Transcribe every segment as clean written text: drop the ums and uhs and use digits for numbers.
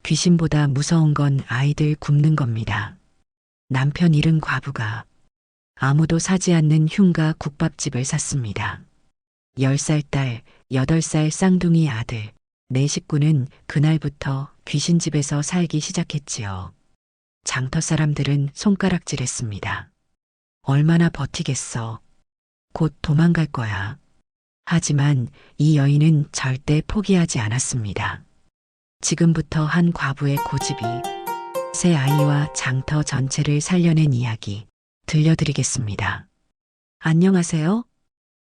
귀신보다 무서운 건 아이들 굶는 겁니다. 남편 잃은 과부가 아무도 사지 않는 흉가 국밥집을 샀습니다. 10살 딸, 8살 쌍둥이 아들, 네 식구는 그날부터 귀신집에서 살기 시작했지요. 장터 사람들은 손가락질했습니다. 얼마나 버티겠어. 곧 도망갈 거야. 하지만 이 여인은 절대 포기하지 않았습니다. 지금부터 한 과부의 고집이 새 아이와 장터 전체를 살려낸 이야기 들려드리겠습니다. 안녕하세요.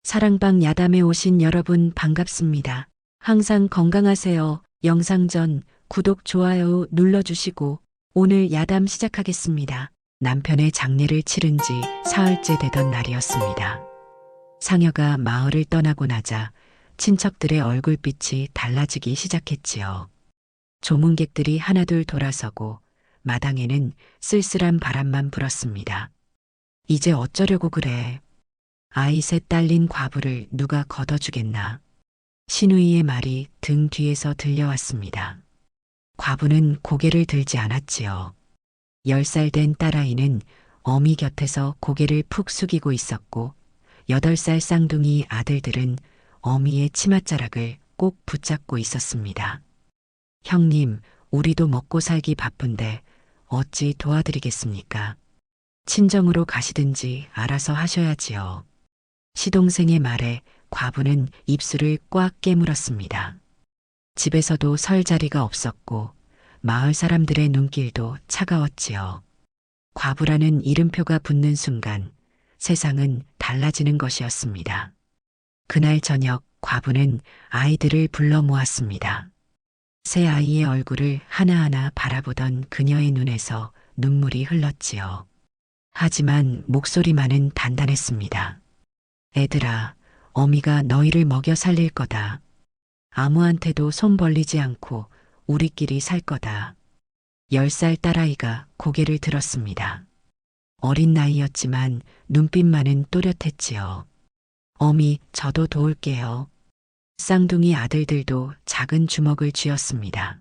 사랑방 야담에 오신 여러분 반갑습니다. 항상 건강하세요. 영상 전 구독, 좋아요 눌러주시고 오늘 야담 시작하겠습니다. 남편의 장례를 치른 지 사흘째 되던 날이었습니다. 상여가 마을을 떠나고 나자 친척들의 얼굴빛이 달라지기 시작했지요. 조문객들이 하나둘 돌아서고 마당에는 쓸쓸한 바람만 불었습니다. 이제 어쩌려고 그래. 아이 셋 딸린 과부를 누가 걷어주겠나. 시누이의 말이 등 뒤에서 들려왔습니다. 과부는 고개를 들지 않았지요. 10살 된 딸아이는 어미 곁에서 고개를 푹 숙이고 있었고 8살 쌍둥이 아들들은 어미의 치맛자락을 꼭 붙잡고 있었습니다. 형님, 우리도 먹고 살기 바쁜데 어찌 도와드리겠습니까? 친정으로 가시든지 알아서 하셔야지요. 시동생의 말에 과부는 입술을 꽉 깨물었습니다. 집에서도 설 자리가 없었고 마을 사람들의 눈길도 차가웠지요. 과부라는 이름표가 붙는 순간 세상은 달라지는 것이었습니다. 그날 저녁 과부는 아이들을 불러 모았습니다. 새 아이의 얼굴을 하나하나 바라보던 그녀의 눈에서 눈물이 흘렀지요. 하지만 목소리만은 단단했습니다. 애들아, 어미가 너희를 먹여 살릴 거다. 아무한테도 손 벌리지 않고 우리끼리 살 거다. 10살 딸아이가 고개를 들었습니다. 어린 나이였지만 눈빛만은 또렷했지요. 어미, 저도 도울게요. 쌍둥이 아들들도 작은 주먹을 쥐었습니다.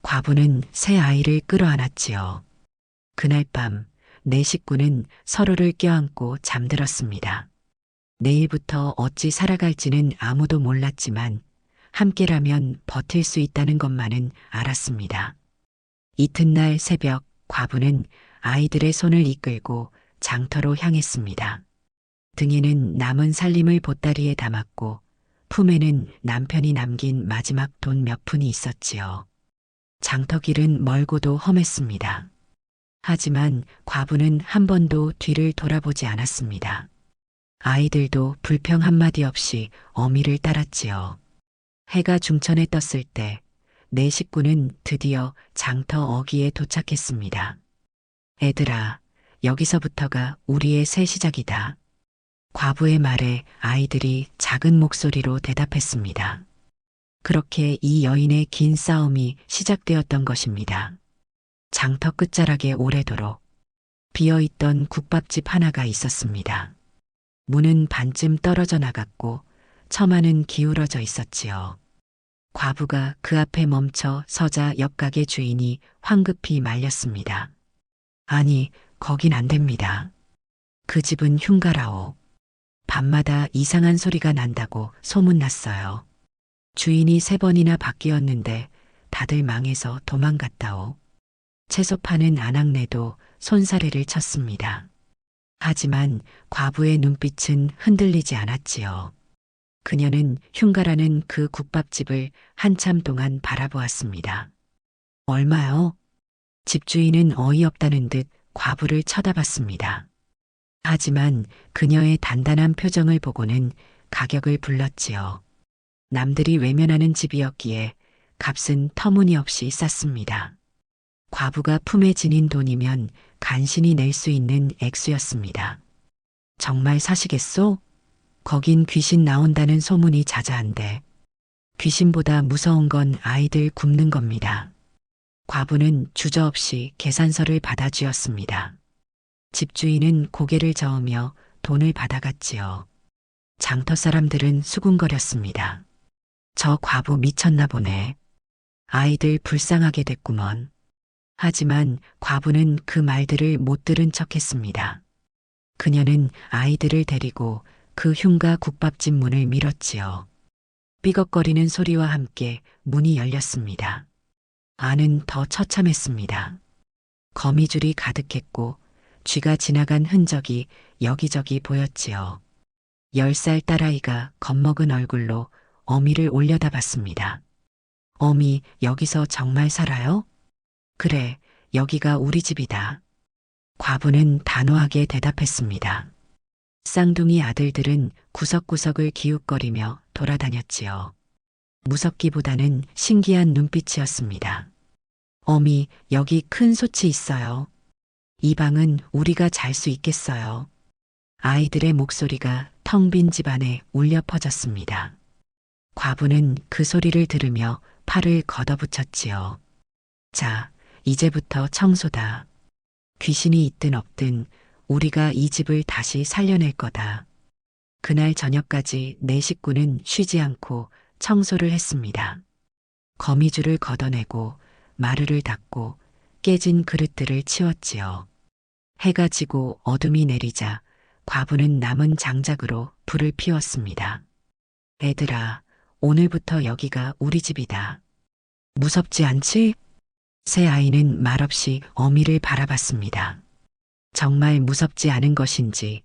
과부는 새 아이를 끌어안았지요. 그날 밤 네 식구는 서로를 껴안고 잠들었습니다. 내일부터 어찌 살아갈지는 아무도 몰랐지만 함께라면 버틸 수 있다는 것만은 알았습니다. 이튿날 새벽 과부는 아이들의 손을 이끌고 장터로 향했습니다. 등에는 남은 살림을 보따리에 담았고 품에는 남편이 남긴 마지막 돈 몇 푼이 있었지요. 장터 길은 멀고도 험했습니다. 하지만 과부는 한 번도 뒤를 돌아보지 않았습니다. 아이들도 불평 한마디 없이 어미를 따랐지요. 해가 중천에 떴을 때 네 식구는 드디어 장터 어귀에 도착했습니다. 애들아, 여기서부터가 우리의 새 시작이다. 과부의 말에 아이들이 작은 목소리로 대답했습니다. 그렇게 이 여인의 긴 싸움이 시작되었던 것입니다. 장터 끝자락에 오래도록 비어있던 국밥집 하나가 있었습니다. 문은 반쯤 떨어져 나갔고 처마는 기울어져 있었지요. 과부가 그 앞에 멈춰 서자 옆가게 주인이 황급히 말렸습니다. 아니, 거긴 안 됩니다. 그 집은 흉가라오. 밤마다 이상한 소리가 난다고 소문났어요. 주인이 3번이나 바뀌었는데 다들 망해서 도망갔다오. 채소 파는 아낙네도 손사래를 쳤습니다. 하지만 과부의 눈빛은 흔들리지 않았지요. 그녀는 흉가라는 그 국밥집을 한참 동안 바라보았습니다. 얼마요? 집주인은 어이없다는 듯 과부를 쳐다봤습니다. 하지만 그녀의 단단한 표정을 보고는 가격을 불렀지요. 남들이 외면하는 집이었기에 값은 터무니없이 쌌습니다. 과부가 품에 지닌 돈이면 간신히 낼 수 있는 액수였습니다. 정말 사시겠소? 거긴 귀신 나온다는 소문이 자자한데 귀신보다 무서운 건 아이들 굶는 겁니다. 과부는 주저없이 계산서를 받아쥐었습니다. 집주인은 고개를 저으며 돈을 받아갔지요. 장터 사람들은 수군거렸습니다. 저 과부 미쳤나 보네. 아이들 불쌍하게 됐구먼. 하지만 과부는 그 말들을 못 들은 척했습니다. 그녀는 아이들을 데리고 그 흉가 국밥집 문을 밀었지요. 삐걱거리는 소리와 함께 문이 열렸습니다. 안은 더 처참했습니다. 거미줄이 가득했고 쥐가 지나간 흔적이 여기저기 보였지요. 10살 딸아이가 겁먹은 얼굴로 어미를 올려다봤습니다. 어미, 여기서 정말 살아요? 그래, 여기가 우리 집이다. 과부는 단호하게 대답했습니다. 쌍둥이 아들들은 구석구석을 기웃거리며 돌아다녔지요. 무섭기보다는 신기한 눈빛이었습니다. 어미, 여기 큰 솥이 있어요. 이 방은 우리가 잘 수 있겠어요. 아이들의 목소리가 텅 빈 집안에 울려 퍼졌습니다. 과부는 그 소리를 들으며 팔을 걷어붙였지요. 자, 이제부터 청소다. 귀신이 있든 없든 우리가 이 집을 다시 살려낼 거다. 그날 저녁까지 네 식구는 쉬지 않고 청소를 했습니다. 거미줄을 걷어내고 마루를 닦고 깨진 그릇들을 치웠지요. 해가 지고 어둠이 내리자 과부는 남은 장작으로 불을 피웠습니다. 애들아, 오늘부터 여기가 우리 집이다. 무섭지 않지? 새 아이는 말없이 어미를 바라봤습니다. 정말 무섭지 않은 것인지,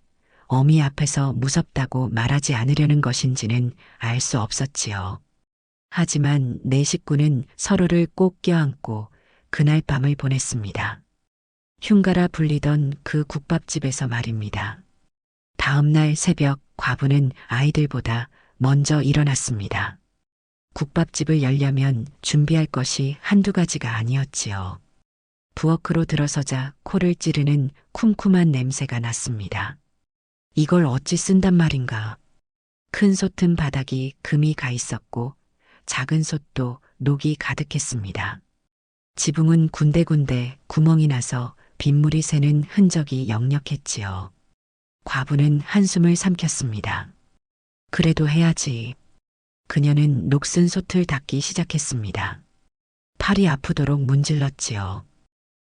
어미 앞에서 무섭다고 말하지 않으려는 것인지는 알 수 없었지요. 하지만 네 식구는 서로를 꼭 껴안고 그날 밤을 보냈습니다. 흉가라 불리던 그 국밥집에서 말입니다. 다음 날 새벽 과부는 아이들보다 먼저 일어났습니다. 국밥집을 열려면 준비할 것이 한두 가지가 아니었지요. 부엌으로 들어서자 코를 찌르는 쿰쿰한 냄새가 났습니다. 이걸 어찌 쓴단 말인가. 큰 솥은 바닥이 금이 가 있었고 작은 솥도 녹이 가득했습니다. 지붕은 군데군데 구멍이 나서 빗물이 새는 흔적이 역력했지요. 과부는 한숨을 삼켰습니다. 그래도 해야지. 그녀는 녹슨 솥을 닦기 시작했습니다. 팔이 아프도록 문질렀지요.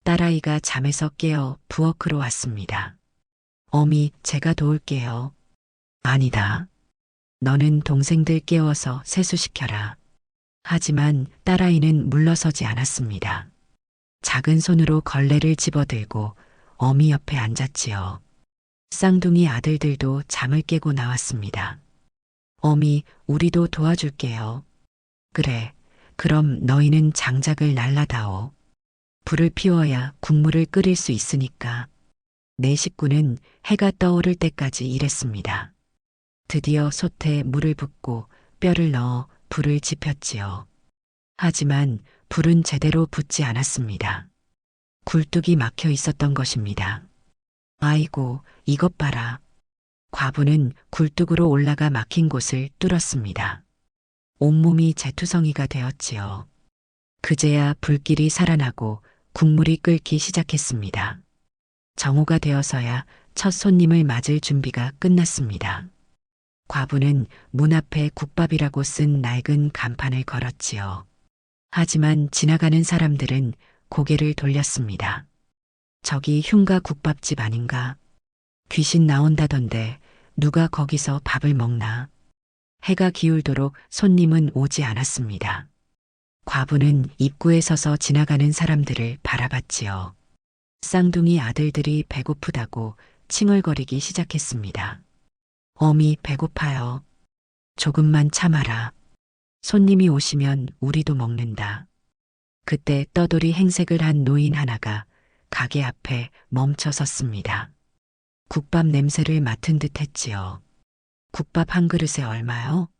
딸아이가 잠에서 깨어 부엌으로 왔습니다. 어미, 제가 도울게요. 아니다. 너는 동생들 깨워서 세수시켜라. 하지만 딸아이는 물러서지 않았습니다. 작은 손으로 걸레를 집어들고 어미 옆에 앉았지요. 쌍둥이 아들들도 잠을 깨고 나왔습니다. 어미, 우리도 도와줄게요. 그래, 그럼 너희는 장작을 날라다오. 불을 피워야 국물을 끓일 수 있으니까. 네 식구는 해가 떠오를 때까지 일했습니다. 드디어 솥에 물을 붓고 뼈를 넣어 불을 지폈지요. 하지만 불은 제대로 붙지 않았습니다. 굴뚝이 막혀 있었던 것입니다. 아이고, 이것 봐라. 과부는 굴뚝으로 올라가 막힌 곳을 뚫었습니다. 온몸이 재투성이가 되었지요. 그제야 불길이 살아나고 국물이 끓기 시작했습니다. 정오가 되어서야 첫 손님을 맞을 준비가 끝났습니다. 과부는 문 앞에 국밥이라고 쓴 낡은 간판을 걸었지요. 하지만 지나가는 사람들은 고개를 돌렸습니다. 저기 흉가 국밥집 아닌가? 귀신 나온다던데 누가 거기서 밥을 먹나? 해가 기울도록 손님은 오지 않았습니다. 과부는 입구에 서서 지나가는 사람들을 바라봤지요. 쌍둥이 아들들이 배고프다고 칭얼거리기 시작했습니다. 어미, 배고파요. 조금만 참아라. 손님이 오시면 우리도 먹는다. 그때 떠돌이 행색을 한 노인 하나가 가게 앞에 멈춰 섰습니다. 국밥 냄새를 맡은 듯 했지요. 국밥 한 그릇에 얼마요?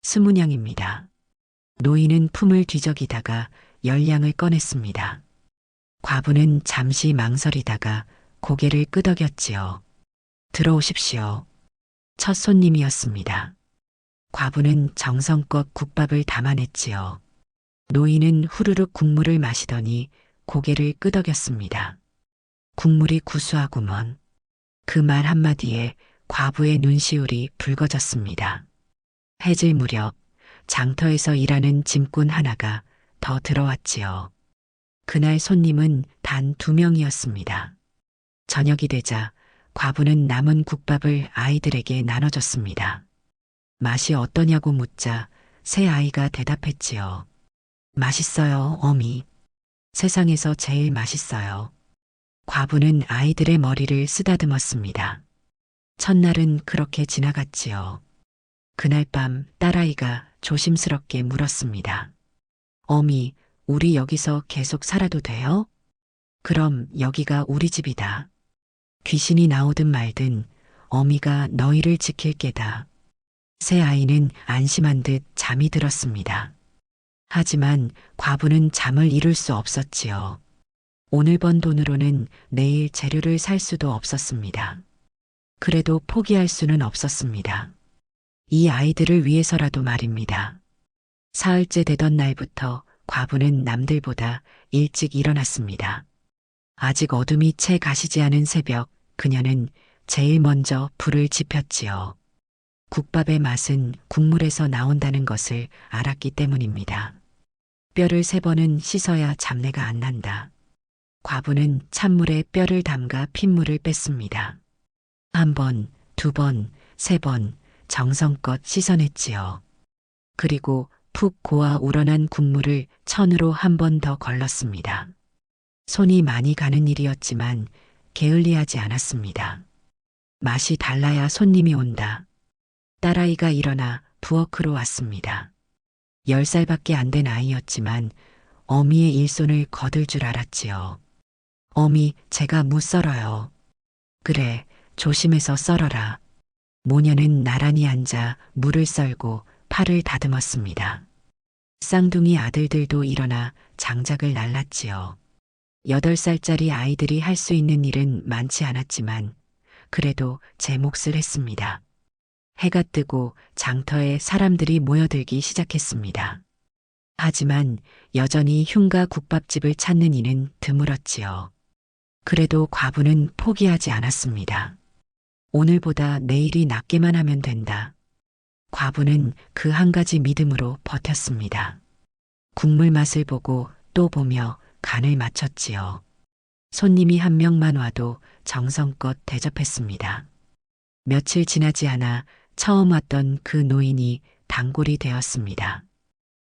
20냥입니다. 노인은 품을 뒤적이다가 10냥을 꺼냈습니다. 과부는 잠시 망설이다가 고개를 끄덕였지요. 들어오십시오. 첫 손님이었습니다. 과부는 정성껏 국밥을 담아냈지요. 노인은 후루룩 국물을 마시더니 고개를 끄덕였습니다. 국물이 구수하구먼. 그 말 한마디에 과부의 눈시울이 붉어졌습니다. 해질 무렵 장터에서 일하는 짐꾼 하나가 더 들어왔지요. 그날 손님은 단 2명이었습니다. 저녁이 되자 과부는 남은 국밥을 아이들에게 나눠줬습니다. 맛이 어떠냐고 묻자 새 아이가 대답했지요. 맛있어요, 어미. 세상에서 제일 맛있어요. 과부는 아이들의 머리를 쓰다듬었습니다. 첫날은 그렇게 지나갔지요. 그날 밤 딸아이가 조심스럽게 물었습니다. 어미, 우리 여기서 계속 살아도 돼요? 그럼 여기가 우리 집이다. 귀신이 나오든 말든 어미가 너희를 지킬 게다. 새 아이는 안심한 듯 잠이 들었습니다. 하지만 과부는 잠을 이룰 수 없었지요. 오늘 번 돈으로는 내일 재료를 살 수도 없었습니다. 그래도 포기할 수는 없었습니다. 이 아이들을 위해서라도 말입니다. 사흘째 되던 날부터 과부는 남들보다 일찍 일어났습니다. 아직 어둠이 채 가시지 않은 새벽, 그녀는 제일 먼저 불을 지폈지요. 국밥의 맛은 국물에서 나온다는 것을 알았기 때문입니다. 뼈를 3번은 씻어야 잡내가 안 난다. 과부는 찬물에 뼈를 담가 핏물을 뺐습니다. 1번, 2번, 3번 정성껏 씻어냈지요. 그리고 푹 고아 우러난 국물을 천으로 1번 더 걸렀습니다. 손이 많이 가는 일이었지만 게을리하지 않았습니다. 맛이 달라야 손님이 온다. 딸아이가 일어나 부엌으로 왔습니다. 10살밖에 안 된 아이였지만 어미의 일손을 거들 줄 알았지요. 어미, 제가 무 썰어요. 그래, 조심해서 썰어라. 모녀는 나란히 앉아 물을 썰고 팔을 다듬었습니다. 쌍둥이 아들들도 일어나 장작을 날랐지요. 8살짜리 아이들이 할 수 있는 일은 많지 않았지만 그래도 제 몫을 했습니다. 해가 뜨고 장터에 사람들이 모여들기 시작했습니다. 하지만 여전히 흉가 국밥집을 찾는 이는 드물었지요. 그래도 과부는 포기하지 않았습니다. 오늘보다 내일이 낫게만 하면 된다. 과부는 그 한 가지 믿음으로 버텼습니다. 국물 맛을 보고 또 보며 간을 맞췄지요. 손님이 1명만 와도 정성껏 대접했습니다. 며칠 지나지 않아 처음 왔던 그 노인이 단골이 되었습니다.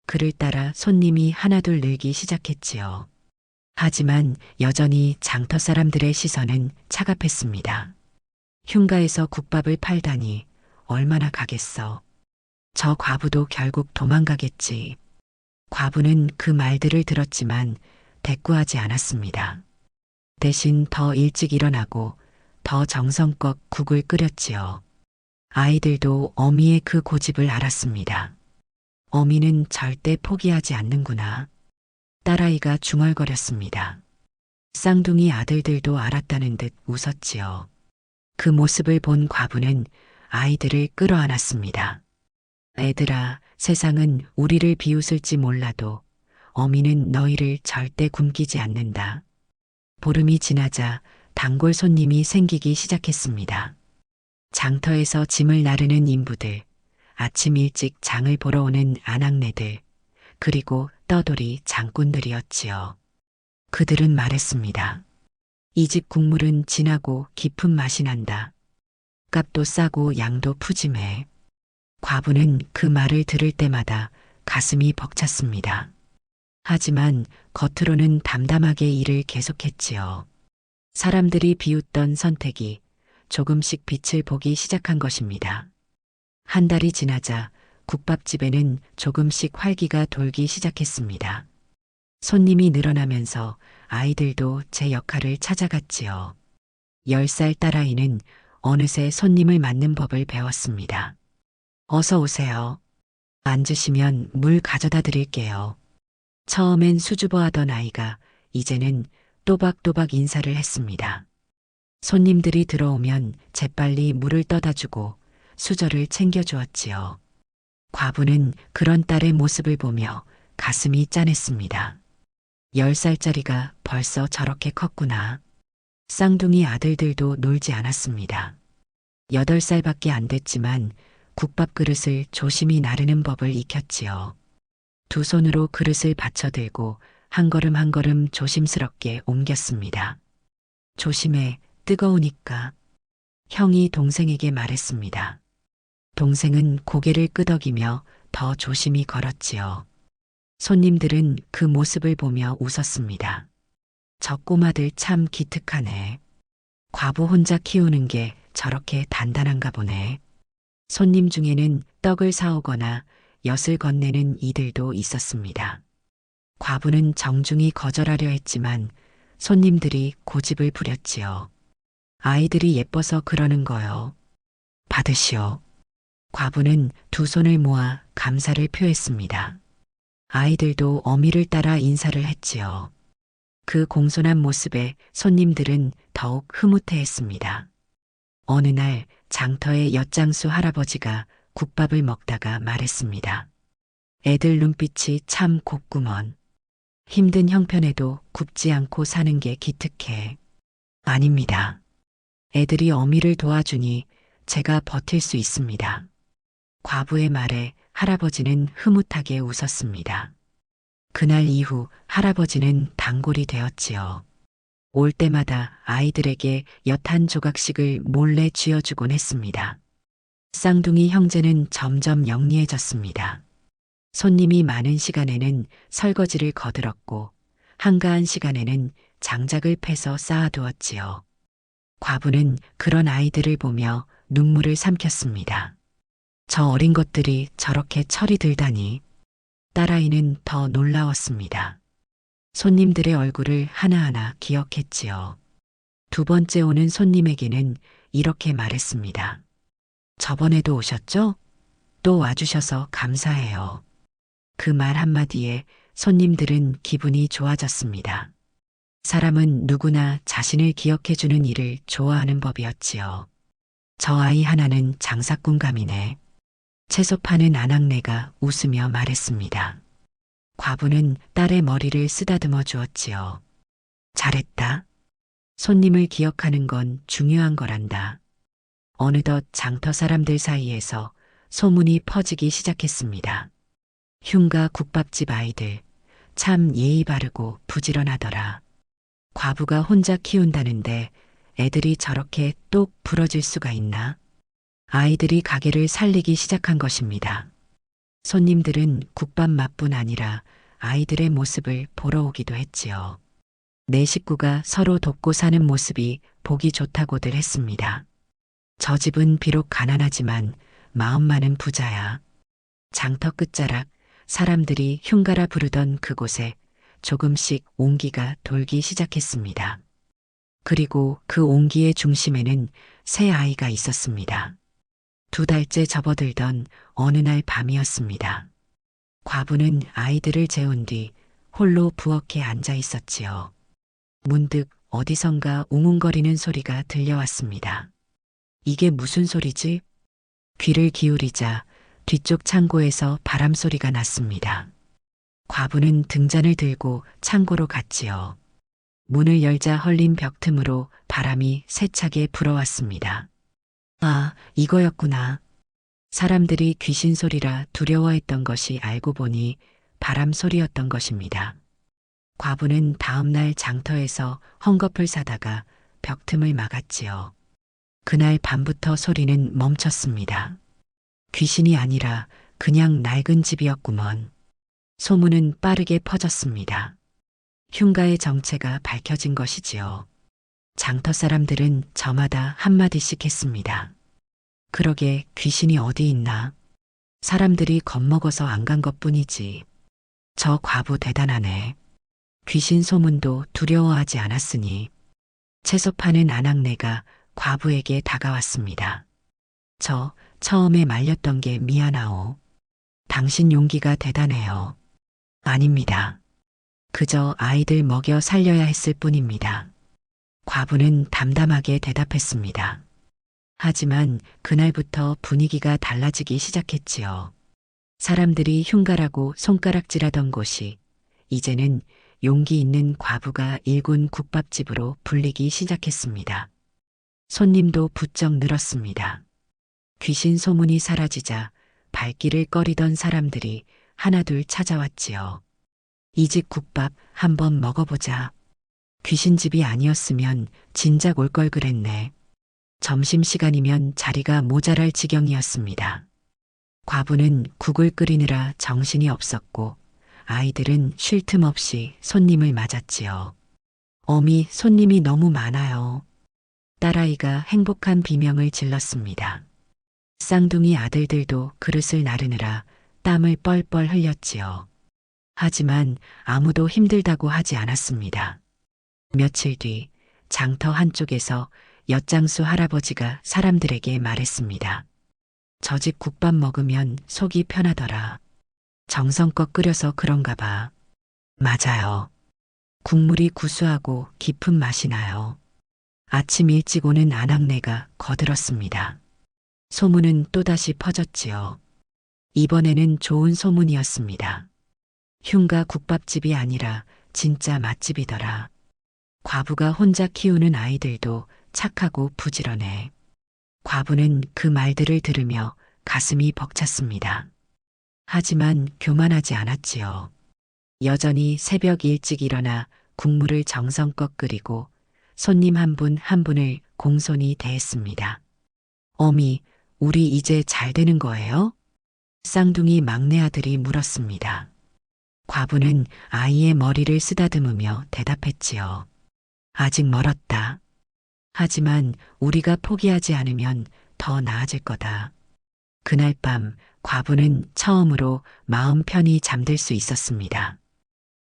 그를 따라 손님이 하나둘 늘기 시작했지요. 하지만 여전히 장터 사람들의 시선은 차갑했습니다. 흉가에서 국밥을 팔다니 얼마나 가겠어. 저 과부도 결국 도망가겠지. 과부는 그 말들을 들었지만 대꾸하지 않았습니다. 대신 더 일찍 일어나고 더 정성껏 국을 끓였지요. 아이들도 어미의 그 고집을 알았습니다. 어미는 절대 포기하지 않는구나. 딸아이가 중얼거렸습니다. 쌍둥이 아들들도 알았다는 듯 웃었지요. 그 모습을 본 과부는 아이들을 끌어안았습니다. 애들아, 세상은 우리를 비웃을지 몰라도 어미는 너희를 절대 굶기지 않는다. 보름이 지나자 단골 손님이 생기기 시작했습니다. 장터에서 짐을 나르는 인부들, 아침 일찍 장을 보러 오는 아낙네들, 그리고 떠돌이 장꾼들이었지요. 그들은 말했습니다. 이 집 국물은 진하고 깊은 맛이 난다. 값도 싸고 양도 푸짐해. 과부는 그 말을 들을 때마다 가슴이 벅찼습니다. 하지만 겉으로는 담담하게 일을 계속했지요. 사람들이 비웃던 선택이 조금씩 빛을 보기 시작한 것입니다. 한 달이 지나자 국밥집에는 조금씩 활기가 돌기 시작했습니다. 손님이 늘어나면서 아이들도 제 역할을 찾아갔지요. 10살 딸아이는 어느새 손님을 맞는 법을 배웠습니다. 어서 오세요. 앉으시면 물 가져다 드릴게요. 처음엔 수줍어하던 아이가 이제는 또박또박 인사를 했습니다. 손님들이 들어오면 재빨리 물을 떠다 주고 수저를 챙겨주었지요. 과부는 그런 딸의 모습을 보며 가슴이 짠했습니다. 10살짜리가 벌써 저렇게 컸구나. 쌍둥이 아들들도 놀지 않았습니다. 8살밖에 안 됐지만 국밥 그릇을 조심히 나르는 법을 익혔지요. 두 손으로 그릇을 받쳐들고 한 걸음 한 걸음 조심스럽게 옮겼습니다. 조심해, 뜨거우니까. 형이 동생에게 말했습니다. 동생은 고개를 끄덕이며 더 조심히 걸었지요. 손님들은 그 모습을 보며 웃었습니다. 저 꼬마들 참 기특하네. 과부 혼자 키우는 게 저렇게 단단한가 보네. 손님 중에는 떡을 사오거나 엿을 건네는 이들도 있었습니다. 과부는 정중히 거절하려 했지만 손님들이 고집을 부렸지요. 아이들이 예뻐서 그러는 거요. 받으시오. 과부는 두 손을 모아 감사를 표했습니다. 아이들도 어미를 따라 인사를 했지요. 그 공손한 모습에 손님들은 더욱 흐뭇해했습니다. 어느 날 장터의 엿장수 할아버지가 국밥을 먹다가 말했습니다. 애들 눈빛이 참 곱구먼. 힘든 형편에도 굽지 않고 사는 게 기특해. 아닙니다. 애들이 어미를 도와주니 제가 버틸 수 있습니다. 과부의 말에 할아버지는 흐뭇하게 웃었습니다. 그날 이후 할아버지는 단골이 되었지요. 올 때마다 아이들에게 엿 한 조각씩을 몰래 쥐어주곤 했습니다. 쌍둥이 형제는 점점 영리해졌습니다. 손님이 많은 시간에는 설거지를 거들었고 한가한 시간에는 장작을 패서 쌓아두었지요. 과부는 그런 아이들을 보며 눈물을 삼켰습니다. 저 어린 것들이 저렇게 철이 들다니. 딸아이는 더 놀라웠습니다. 손님들의 얼굴을 하나하나 기억했지요. 두 번째 오는 손님에게는 이렇게 말했습니다. 저번에도 오셨죠? 또 와주셔서 감사해요. 그 말 한마디에 손님들은 기분이 좋아졌습니다. 사람은 누구나 자신을 기억해주는 일을 좋아하는 법이었지요. 저 아이 하나는 장사꾼감이네. 채소 파는 아낙네가 웃으며 말했습니다. 과부는 딸의 머리를 쓰다듬어 주었지요. 잘했다. 손님을 기억하는 건 중요한 거란다. 어느덧 장터 사람들 사이에서 소문이 퍼지기 시작했습니다. 흉가 국밥집 아이들 참 예의 바르고 부지런하더라. 과부가 혼자 키운다는데 애들이 저렇게 똑 부러질 수가 있나? 아이들이 가게를 살리기 시작한 것입니다. 손님들은 국밥 맛뿐 아니라 아이들의 모습을 보러 오기도 했지요. 내 식구가 서로 돕고 사는 모습이 보기 좋다고들 했습니다. 저 집은 비록 가난하지만 마음만은 부자야. 장터 끝자락 사람들이 흉가라 부르던 그곳에 조금씩 온기가 돌기 시작했습니다. 그리고 그 온기의 중심에는 새 아이가 있었습니다. 2달째 접어들던 어느 날 밤이었습니다. 과부는 아이들을 재운 뒤 홀로 부엌에 앉아 있었지요. 문득 어디선가 웅웅거리는 소리가 들려왔습니다. 이게 무슨 소리지? 귀를 기울이자 뒤쪽 창고에서 바람 소리가 났습니다. 과부는 등잔을 들고 창고로 갔지요. 문을 열자 헐린 벽 틈으로 바람이 세차게 불어왔습니다. 아, 이거였구나. 사람들이 귀신 소리라 두려워했던 것이 알고 보니 바람 소리였던 것입니다. 과부는 다음날 장터에서 헝겊을 사다가 벽 틈을 막았지요. 그날 밤부터 소리는 멈췄습니다. 귀신이 아니라 그냥 낡은 집이었구먼. 소문은 빠르게 퍼졌습니다. 흉가의 정체가 밝혀진 것이지요. 장터 사람들은 저마다 한마디씩 했습니다. 그러게 귀신이 어디 있나? 사람들이 겁먹어서 안 간 것뿐이지. 저 과부 대단하네. 귀신 소문도 두려워하지 않았으니. 채소 파는 아낙네가 과부에게 다가왔습니다. 저 처음에 말렸던 게 미안하오. 당신 용기가 대단해요. 아닙니다. 그저 아이들 먹여 살려야 했을 뿐입니다. 과부는 담담하게 대답했습니다. 하지만 그날부터 분위기가 달라지기 시작했지요. 사람들이 흉가라고 손가락질하던 곳이 이제는 용기 있는 과부가 일군 국밥집으로 불리기 시작했습니다. 손님도 부쩍 늘었습니다. 귀신 소문이 사라지자 발길을 꺼리던 사람들이 하나둘 찾아왔지요. 이 집 국밥 한번 먹어보자. 귀신집이 아니었으면 진작 올 걸 그랬네. 점심시간이면 자리가 모자랄 지경이었습니다. 과부는 국을 끓이느라 정신이 없었고 아이들은 쉴 틈 없이 손님을 맞았지요. 어미, 손님이 너무 많아요. 딸아이가 행복한 비명을 질렀습니다. 쌍둥이 아들들도 그릇을 나르느라 땀을 뻘뻘 흘렸지요. 하지만 아무도 힘들다고 하지 않았습니다. 며칠 뒤 장터 한쪽에서 엿장수 할아버지가 사람들에게 말했습니다. 저 집 국밥 먹으면 속이 편하더라. 정성껏 끓여서 그런가 봐. 맞아요. 국물이 구수하고 깊은 맛이 나요. 아침 일찍 오는 아낙네가 거들었습니다. 소문은 또다시 퍼졌지요. 이번에는 좋은 소문이었습니다. 흉가 국밥집이 아니라 진짜 맛집이더라. 과부가 혼자 키우는 아이들도 착하고 부지런해. 과부는 그 말들을 들으며 가슴이 벅찼습니다. 하지만 교만하지 않았지요. 여전히 새벽 일찍 일어나 국물을 정성껏 끓이고 손님 한 분 한 분을 공손히 대했습니다. 어미, 우리 이제 잘 되는 거예요? 쌍둥이 막내 아들이 물었습니다. 과부는 아이의 머리를 쓰다듬으며 대답했지요. 아직 멀었다. 하지만 우리가 포기하지 않으면 더 나아질 거다. 그날 밤 과부는 처음으로 마음 편히 잠들 수 있었습니다.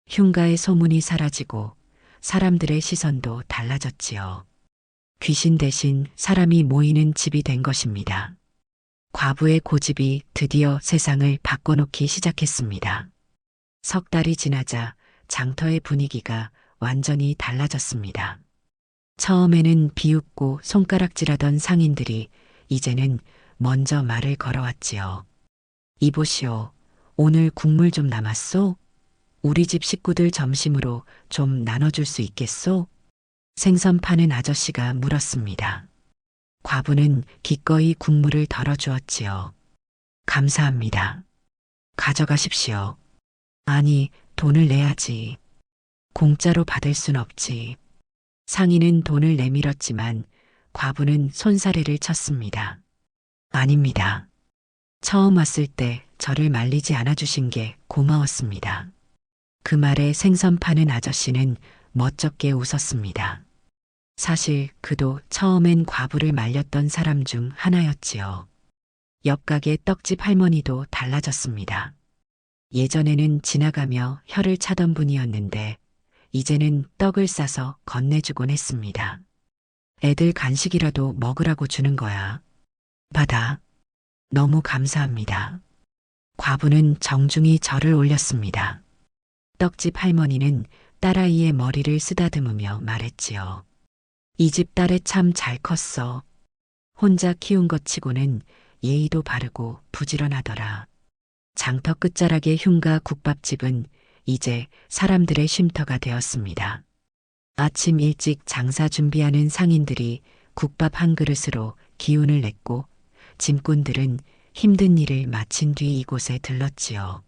흉가의 소문이 사라지고 사람들의 시선도 달라졌지요. 귀신 대신 사람이 모이는 집이 된 것입니다. 과부의 고집이 드디어 세상을 바꿔놓기 시작했습니다. 석 달이 지나자 장터의 분위기가 완전히 달라졌습니다. 처음에는 비웃고 손가락질하던 상인들이 이제는 먼저 말을 걸어왔지요. 이보시오, 오늘 국물 좀 남았소? 우리 집 식구들 점심으로 좀 나눠줄 수 있겠소? 생선 파는 아저씨가 물었습니다. 과부는 기꺼이 국물을 덜어주었지요. 감사합니다. 가져가십시오. 아니, 돈을 내야지. 공짜로 받을 순 없지. 상인은 돈을 내밀었지만 과부는 손사래를 쳤습니다. 아닙니다. 처음 왔을 때 저를 말리지 않아주신 게 고마웠습니다. 그 말에 생선 파는 아저씨는 멋쩍게 웃었습니다. 사실 그도 처음엔 과부를 말렸던 사람 중 하나였지요. 옆 가게 떡집 할머니도 달라졌습니다. 예전에는 지나가며 혀를 차던 분이었는데 이제는 떡을 싸서 건네주곤 했습니다. 애들 간식이라도 먹으라고 주는 거야. 받아. 너무 감사합니다. 과부는 정중히 절을 올렸습니다. 떡집 할머니는 딸아이의 머리를 쓰다듬으며 말했지요. 이 집 딸애 참 잘 컸어. 혼자 키운 것 치고는 예의도 바르고 부지런하더라. 장터 끝자락의 흉가 국밥집은 이제 사람들의 쉼터가 되었습니다. 아침 일찍 장사 준비하는 상인들이 국밥 한 그릇으로 기운을 냈고 짐꾼들은 힘든 일을 마친 뒤 이곳에 들렀지요.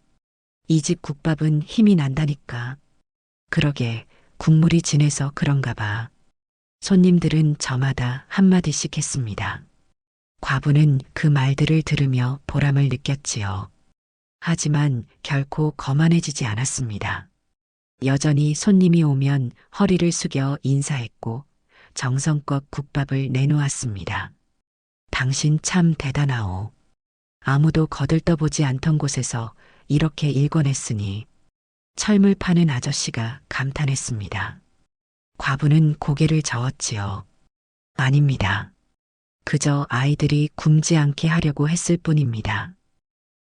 이 집 국밥은 힘이 난다니까. 그러게 국물이 진해서 그런가 봐. 손님들은 저마다 한마디씩 했습니다. 과부는 그 말들을 들으며 보람을 느꼈지요. 하지만 결코 거만해지지 않았습니다. 여전히 손님이 오면 허리를 숙여 인사했고 정성껏 국밥을 내놓았습니다. 당신 참 대단하오. 아무도 거들떠보지 않던 곳에서 이렇게 일궈냈으니. 철물 파는 아저씨가 감탄했습니다. 과부는 고개를 저었지요. 아닙니다. 그저 아이들이 굶지 않게 하려고 했을 뿐입니다.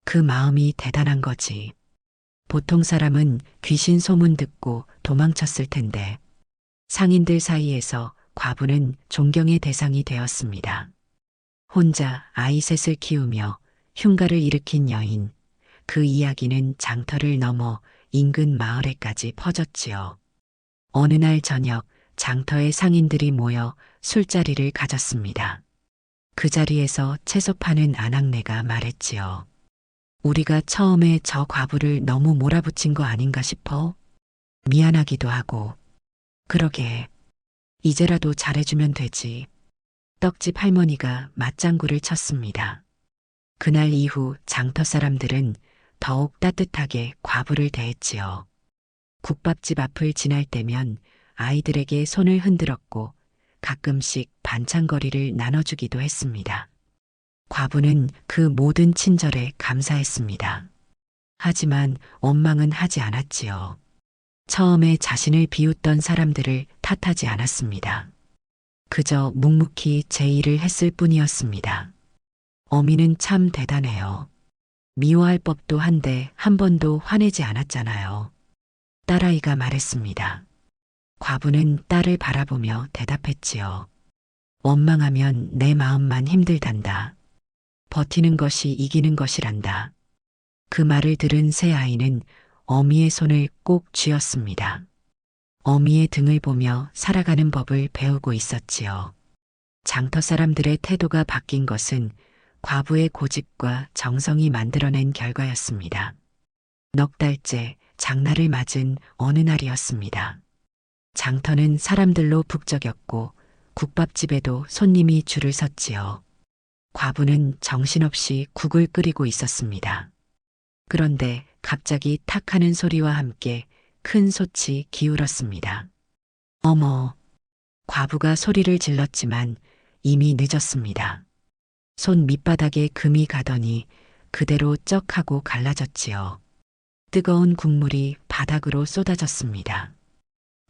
그 마음이 대단한 거지. 보통 사람은 귀신 소문 듣고 도망쳤을 텐데 상인들 사이에서 과부는 존경의 대상이 되었습니다. 혼자 아이 셋을 키우며 흉가를 일으킨 여인, 그 이야기는 장터를 넘어 인근 마을에까지 퍼졌지요. 어느 날 저녁 장터의 상인들이 모여 술자리를 가졌습니다. 그 자리에서 채소 파는 아낙네가 말했지요. 우리가 처음에 저 과부를 너무 몰아붙인 거 아닌가 싶어. 미안하기도 하고. 그러게. 이제라도 잘해주면 되지. 떡집 할머니가 맞장구를 쳤습니다. 그날 이후 장터 사람들은 더욱 따뜻하게 과부를 대했지요. 국밥집 앞을 지날 때면 아이들에게 손을 흔들었고 가끔씩 반찬거리를 나눠주기도 했습니다. 과부는 그 모든 친절에 감사했습니다. 하지만 원망은 하지 않았지요. 처음에 자신을 비웃던 사람들을 탓하지 않았습니다. 그저 묵묵히 제 일을 했을 뿐이었습니다. 어미는 참 대단해요. 미워할 법도 한데 한 번도 화내지 않았잖아요. 딸아이가 말했습니다. 과부는 딸을 바라보며 대답했지요. 원망하면 내 마음만 힘들단다. 버티는 것이 이기는 것이란다. 그 말을 들은 새 아이는 어미의 손을 꼭 쥐었습니다. 어미의 등을 보며 살아가는 법을 배우고 있었지요. 장터 사람들의 태도가 바뀐 것은 과부의 고집과 정성이 만들어낸 결과였습니다. 넉 달째 장날을 맞은 어느 날이었습니다. 장터는 사람들로 북적였고 국밥집에도 손님이 줄을 섰지요. 과부는 정신없이 국을 끓이고 있었습니다. 그런데 갑자기 탁 하는 소리와 함께 큰 솥이 기울었습니다. 어머! 과부가 소리를 질렀지만 이미 늦었습니다. 손 밑바닥에 금이 가더니 그대로 쩍 하고 갈라졌지요. 뜨거운 국물이 바닥으로 쏟아졌습니다.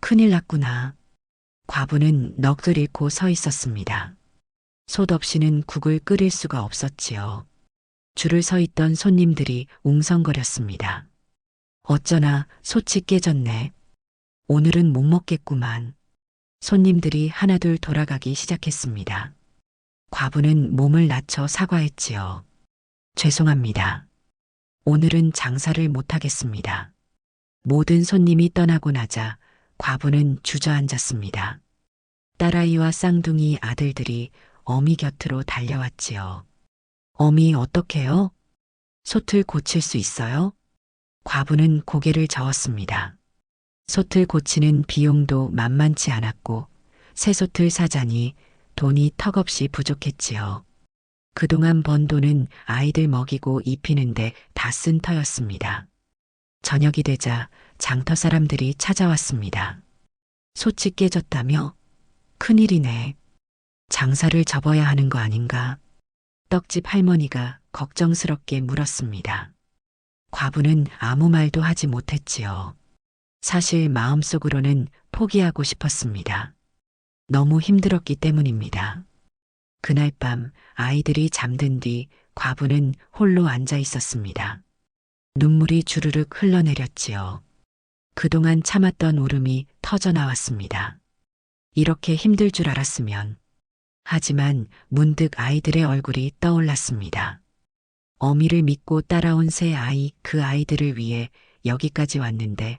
큰일 났구나. 과부는 넋을 잃고 서 있었습니다. 솥 없이는 국을 끓일 수가 없었지요. 줄을 서 있던 손님들이 웅성거렸습니다. 어쩌나 솥이 깨졌네. 오늘은 못 먹겠구만. 손님들이 하나둘 돌아가기 시작했습니다. 과부는 몸을 낮춰 사과했지요. 죄송합니다. 오늘은 장사를 못하겠습니다. 모든 손님이 떠나고 나자 과부는 주저앉았습니다. 딸아이와 쌍둥이 아들들이 어미 곁으로 달려왔지요. 어미 어떡해요? 솥을 고칠 수 있어요? 과부는 고개를 저었습니다. 솥을 고치는 비용도 만만치 않았고 새 솥을 사자니 돈이 턱없이 부족했지요. 그동안 번 돈은 아이들 먹이고 입히는데 다 쓴 터였습니다. 저녁이 되자 장터 사람들이 찾아왔습니다. 솥이 깨졌다며? 큰일이네. 장사를 접어야 하는 거 아닌가? 떡집 할머니가 걱정스럽게 물었습니다. 과부는 아무 말도 하지 못했지요. 사실 마음속으로는 포기하고 싶었습니다. 너무 힘들었기 때문입니다. 그날 밤 아이들이 잠든 뒤 과부는 홀로 앉아 있었습니다. 눈물이 주르륵 흘러내렸지요. 그동안 참았던 울음이 터져 나왔습니다. 이렇게 힘들 줄 알았으면. 하지만 문득 아이들의 얼굴이 떠올랐습니다. 어미를 믿고 따라온 새 아이, 그 아이들을 위해 여기까지 왔는데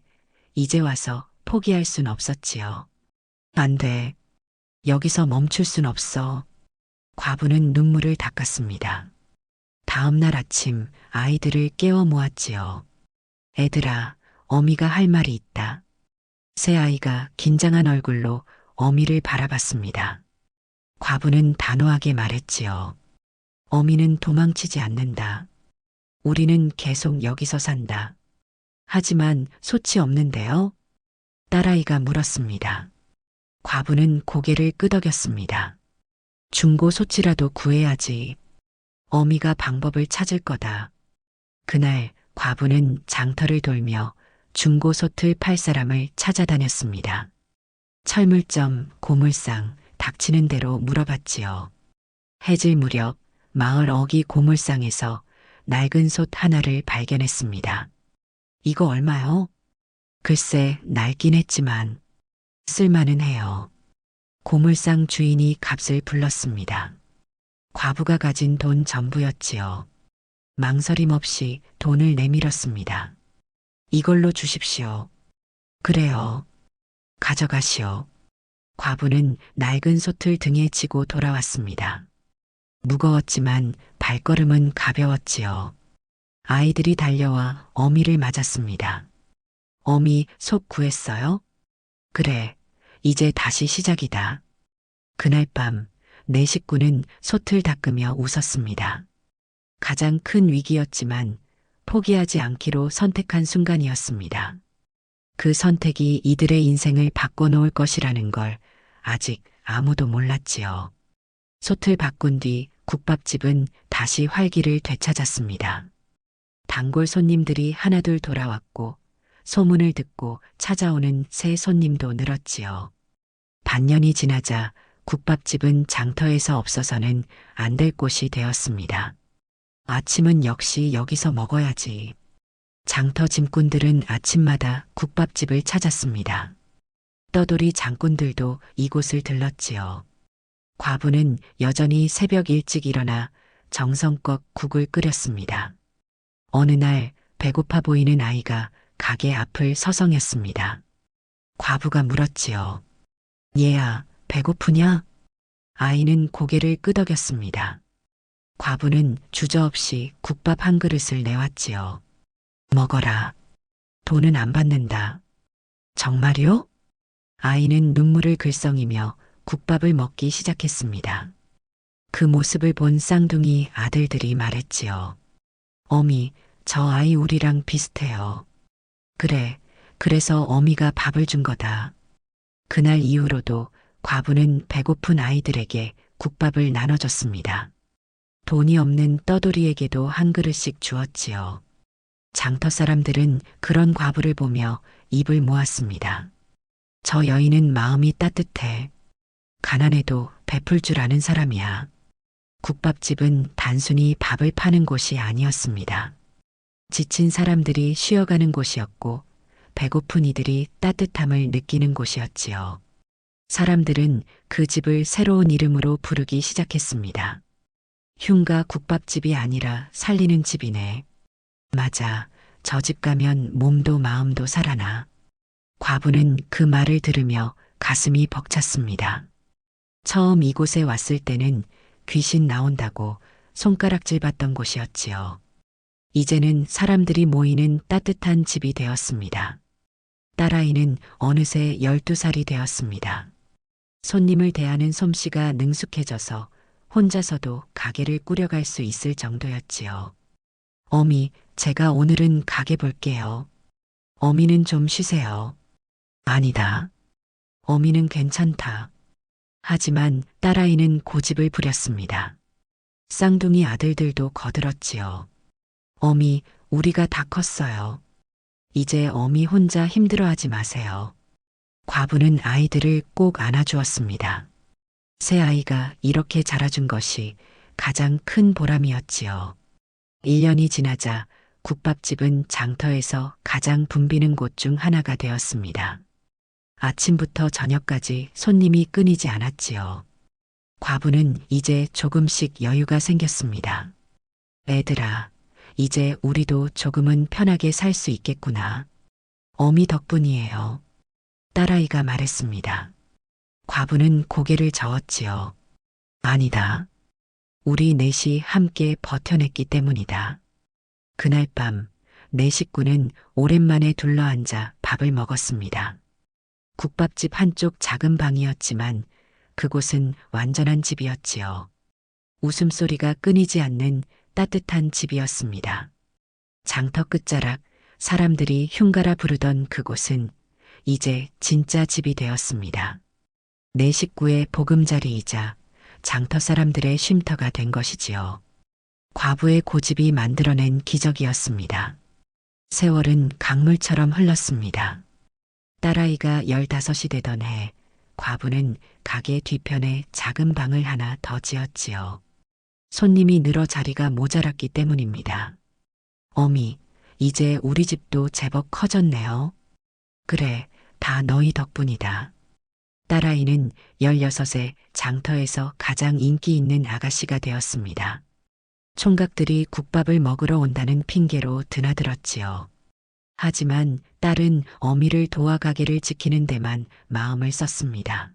이제 와서 포기할 순 없었지요. 안 돼. 여기서 멈출 순 없어. 과부는 눈물을 닦았습니다. 다음 날 아침 아이들을 깨워 모았지요. 애들아, 어미가 할 말이 있다. 새 아이가 긴장한 얼굴로 어미를 바라봤습니다. 과부는 단호하게 말했지요. 어미는 도망치지 않는다. 우리는 계속 여기서 산다. 하지만 솥이 없는데요? 딸아이가 물었습니다. 과부는 고개를 끄덕였습니다. 중고 솥이라도 구해야지. 어미가 방법을 찾을 거다. 그날 과부는 장터를 돌며 중고 솥을 팔 사람을 찾아다녔습니다. 철물점, 고물상, 닥치는 대로 물어봤지요. 해질 무렵 마을 어기 고물상에서 낡은 솥 하나를 발견했습니다. 이거 얼마요? 글쎄 낡긴 했지만 쓸만은 해요. 고물상 주인이 값을 불렀습니다. 과부가 가진 돈 전부였지요. 망설임 없이 돈을 내밀었습니다. 이걸로 주십시오. 그래요. 가져가시오. 과부는 낡은 솥을 등에 지고 돌아왔습니다. 무거웠지만 발걸음은 가벼웠지요. 아이들이 달려와 어미를 맞았습니다. 어미, 속 구했어요? 그래, 이제 다시 시작이다. 그날 밤, 네 식구는 솥을 닦으며 웃었습니다. 가장 큰 위기였지만 포기하지 않기로 선택한 순간이었습니다. 그 선택이 이들의 인생을 바꿔놓을 것이라는 걸 아직 아무도 몰랐지요. 솥을 바꾼 뒤 국밥집은 다시 활기를 되찾았습니다. 단골 손님들이 하나둘 돌아왔고 소문을 듣고 찾아오는 새 손님도 늘었지요. 반년이 지나자 국밥집은 장터에서 없어서는 안 될 곳이 되었습니다. 아침은 역시 여기서 먹어야지. 장터 짐꾼들은 아침마다 국밥집을 찾았습니다. 떠돌이 장꾼들도 이곳을 들렀지요. 과부는 여전히 새벽 일찍 일어나 정성껏 국을 끓였습니다. 어느 날 배고파 보이는 아이가 가게 앞을 서성였습니다. 과부가 물었지요. 얘야, 배고프냐? 아이는 고개를 끄덕였습니다. 과부는 주저없이 국밥 한 그릇을 내왔지요. 먹어라. 돈은 안 받는다. 정말요? 아이는 눈물을 글썽이며 국밥을 먹기 시작했습니다. 그 모습을 본 쌍둥이 아들들이 말했지요. 어미, 저 아이 우리랑 비슷해요. 그래, 그래서 어미가 밥을 준 거다. 그날 이후로도 과부는 배고픈 아이들에게 국밥을 나눠줬습니다. 돈이 없는 떠돌이에게도 한 그릇씩 주었지요. 장터 사람들은 그런 과부를 보며 입을 모았습니다. 저 여인은 마음이 따뜻해. 가난해도 베풀 줄 아는 사람이야. 국밥집은 단순히 밥을 파는 곳이 아니었습니다. 지친 사람들이 쉬어가는 곳이었고 배고픈 이들이 따뜻함을 느끼는 곳이었지요. 사람들은 그 집을 새로운 이름으로 부르기 시작했습니다. 흉가 국밥집이 아니라 살리는 집이네. 맞아. 저 집 가면 몸도 마음도 살아나. 과부는 그 말을 들으며 가슴이 벅찼습니다. 처음 이곳에 왔을 때는 귀신 나온다고 손가락질 받던 곳이었지요. 이제는 사람들이 모이는 따뜻한 집이 되었습니다. 딸아이는 어느새 12살이 되었습니다. 손님을 대하는 솜씨가 능숙해져서 혼자서도 가게를 꾸려갈 수 있을 정도였지요. 어미, 제가 오늘은 가게 볼게요. 어미는 좀 쉬세요. 아니다. 어미는 괜찮다. 하지만 딸아이는 고집을 부렸습니다. 쌍둥이 아들들도 거들었지요. 어미, 우리가 다 컸어요. 이제 어미 혼자 힘들어하지 마세요. 과부는 아이들을 꼭 안아주었습니다. 새 아이가 이렇게 자라준 것이 가장 큰 보람이었지요. 1년이 지나자 국밥집은 장터에서 가장 붐비는 곳 중 하나가 되었습니다. 아침부터 저녁까지 손님이 끊이지 않았지요. 과부는 이제 조금씩 여유가 생겼습니다. 애들아, 이제 우리도 조금은 편하게 살 수 있겠구나. 어미 덕분이에요. 딸아이가 말했습니다. 과부는 고개를 저었지요. 아니다. 우리 넷이 함께 버텨냈기 때문이다. 그날 밤, 네 식구는 오랜만에 둘러앉아 밥을 먹었습니다. 국밥집 한쪽 작은 방이었지만 그곳은 완전한 집이었지요. 웃음소리가 끊이지 않는 따뜻한 집이었습니다. 장터 끝자락 사람들이 흉가라 부르던 그곳은 이제 진짜 집이 되었습니다. 네 식구의 보금자리이자 장터 사람들의 쉼터가 된 것이지요. 과부의 고집이 만들어낸 기적이었습니다. 세월은 강물처럼 흘렀습니다. 딸아이가 15이 되던 해 과부는 가게 뒤편에 작은 방을 하나 더 지었지요. 손님이 늘어 자리가 모자랐기 때문입니다. 어미, 이제 우리 집도 제법 커졌네요. 그래, 다 너희 덕분이다. 딸아이는 16세 장터에서 가장 인기 있는 아가씨가 되었습니다. 총각들이 국밥을 먹으러 온다는 핑계로 드나들었지요. 하지만 딸은 어미를 도와 가게를 지키는 데만 마음을 썼습니다.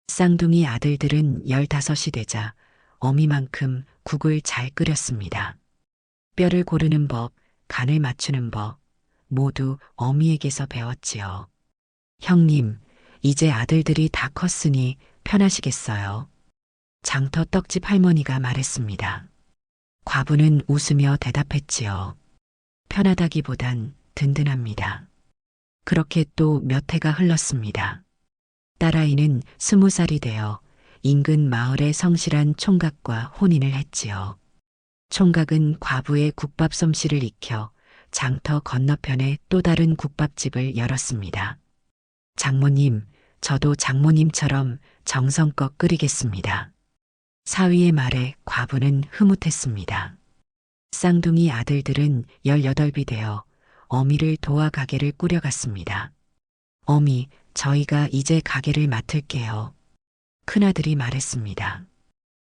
쌍둥이 아들들은 15이 되자 어미만큼 국을 잘 끓였습니다. 뼈를 고르는 법, 간을 맞추는 법 모두 어미에게서 배웠지요. 형님, 이제 아들들이 다 컸으니 편하시겠어요. 장터 떡집 할머니가 말했습니다. 과부는 웃으며 대답했지요. 편하다기보단 든든합니다. 그렇게 또 몇 해가 흘렀습니다. 딸아이는 20살이 되어 인근 마을의 성실한 총각과 혼인을 했지요. 총각은 과부의 국밥 솜씨를 익혀 장터 건너편에 또 다른 국밥집을 열었습니다. 장모님, 저도 장모님처럼 정성껏 끓이겠습니다. 사위의 말에 과부는 흐뭇했습니다. 쌍둥이 아들들은 18이 되어 어미를 도와 가게를 꾸려갔습니다. 어미, 저희가 이제 가게를 맡을게요. 큰아들이 말했습니다.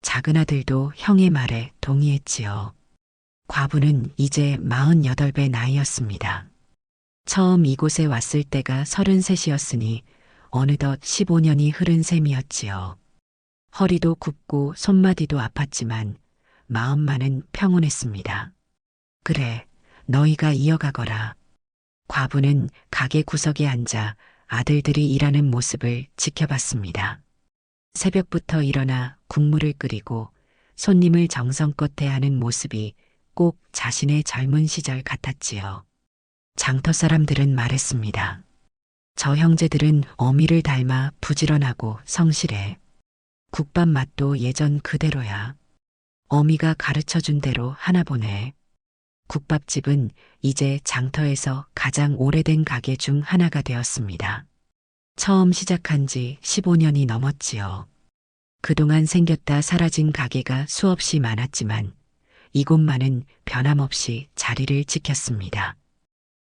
작은아들도 형의 말에 동의했지요. 과부는 이제 48의 나이였습니다. 처음 이곳에 왔을 때가 33이었으니 어느덧 15년이 흐른 셈이었지요. 허리도 굽고 손마디도 아팠지만 마음만은 평온했습니다. 그래, 너희가 이어가거라. 과부는 가게 구석에 앉아 아들들이 일하는 모습을 지켜봤습니다. 새벽부터 일어나 국물을 끓이고 손님을 정성껏 대하는 모습이 꼭 자신의 젊은 시절 같았지요. 장터 사람들은 말했습니다. 저 형제들은 어미를 닮아 부지런하고 성실해. 국밥 맛도 예전 그대로야. 어미가 가르쳐준 대로 하나 보네. 국밥집은 이제 장터에서 가장 오래된 가게 중 하나가 되었습니다. 처음 시작한 지 15년이 넘었지요. 그동안 생겼다 사라진 가게가 수없이 많았지만 이곳만은 변함없이 자리를 지켰습니다.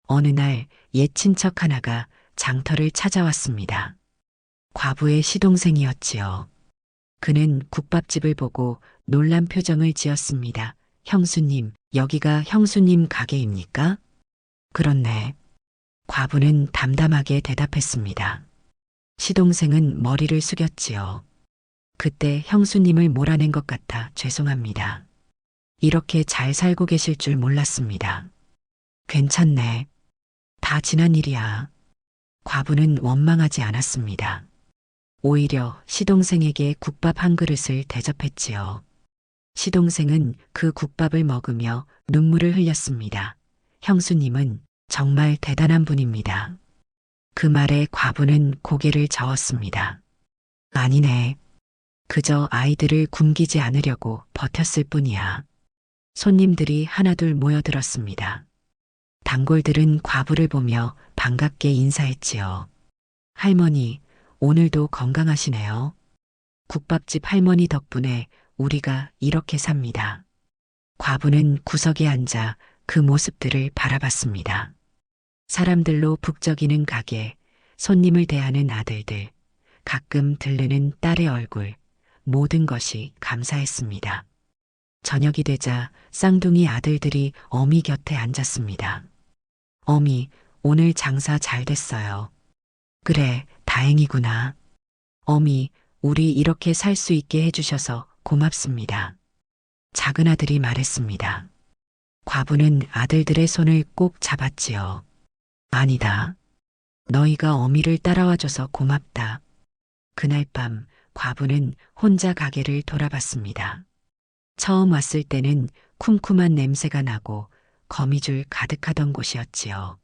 어느 날 옛 친척 하나가 장터를 찾아왔습니다. 과부의 시동생이었지요. 그는 국밥집을 보고 놀란 표정을 지었습니다. 형수님, 여기가 형수님 가게입니까? 그렇네. 과부는 담담하게 대답했습니다. 시동생은 머리를 숙였지요. 그때 형수님을 몰아낸 것 같아 죄송합니다. 이렇게 잘 살고 계실 줄 몰랐습니다. 괜찮네. 다 지난 일이야. 과부는 원망하지 않았습니다. 오히려 시동생에게 국밥 한 그릇을 대접했지요. 시동생은 그 국밥을 먹으며 눈물을 흘렸습니다. 형수님은 정말 대단한 분입니다. 그 말에 과부는 고개를 저었습니다. 아니네. 그저 아이들을 굶기지 않으려고 버텼을 뿐이야. 손님들이 하나둘 모여들었습니다. 단골들은 과부를 보며 반갑게 인사했지요. 할머니, 오늘도 건강하시네요. 국밥집 할머니 덕분에 우리가 이렇게 삽니다. 과부는 구석에 앉아 그 모습들을 바라봤습니다. 사람들로 북적이는 가게, 손님을 대하는 아들들, 가끔 들르는 딸의 얼굴, 모든 것이 감사했습니다. 저녁이 되자 쌍둥이 아들들이 어미 곁에 앉았습니다. 어미, 오늘 장사 잘 됐어요. 그래, 다행이구나. 어미, 우리 이렇게 살 수 있게 해주셔서 고맙습니다. 작은 아들이 말했습니다. 과부는 아들들의 손을 꼭 잡았지요. 아니다. 너희가 어미를 따라와줘서 고맙다. 그날 밤 과부는 혼자 가게를 돌아봤습니다. 처음 왔을 때는 쿰쿰한 냄새가 나고 거미줄 가득하던 곳이었지요.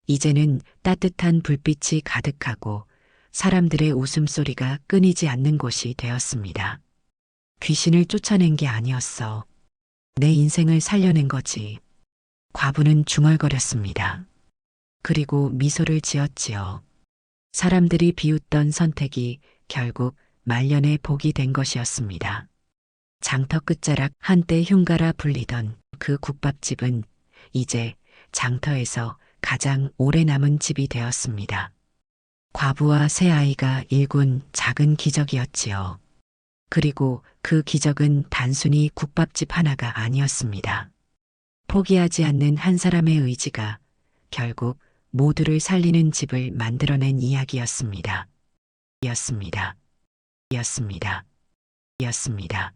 이제는 따뜻한 불빛이 가득하고 사람들의 웃음소리가 끊이지 않는 곳이 되었습니다. 귀신을 쫓아낸 게 아니었어. 내 인생을 살려낸 거지. 과부는 중얼거렸습니다. 그리고 미소를 지었지요. 사람들이 비웃던 선택이 결국 말년의 복이 된 것이었습니다. 장터 끝자락 한때 흉가라 불리던 그 국밥집은 이제 장터에서 가장 오래 남은 집이 되었습니다. 과부와 새 아이가 일군 작은 기적이었지요. 그리고 그 기적은 단순히 국밥집 하나가 아니었습니다. 포기하지 않는 한 사람의 의지가 결국 모두를 살리는 집을 만들어낸 이야기였습니다. 였습니다. 였습니다. 였습니다.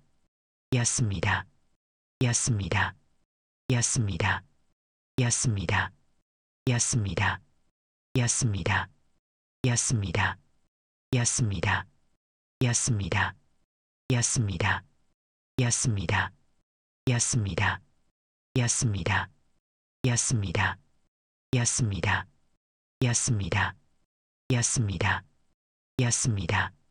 였습니다. 였습니다. 였습니다. 였습니다. 였습니다. 였습니다. 였습니다. 였습니다. 였습니다. 였습니다. 였습니다. 였습니다. 였습니다. 였습니다. 였습니다. 였습니다. 였습니다. 였습니다.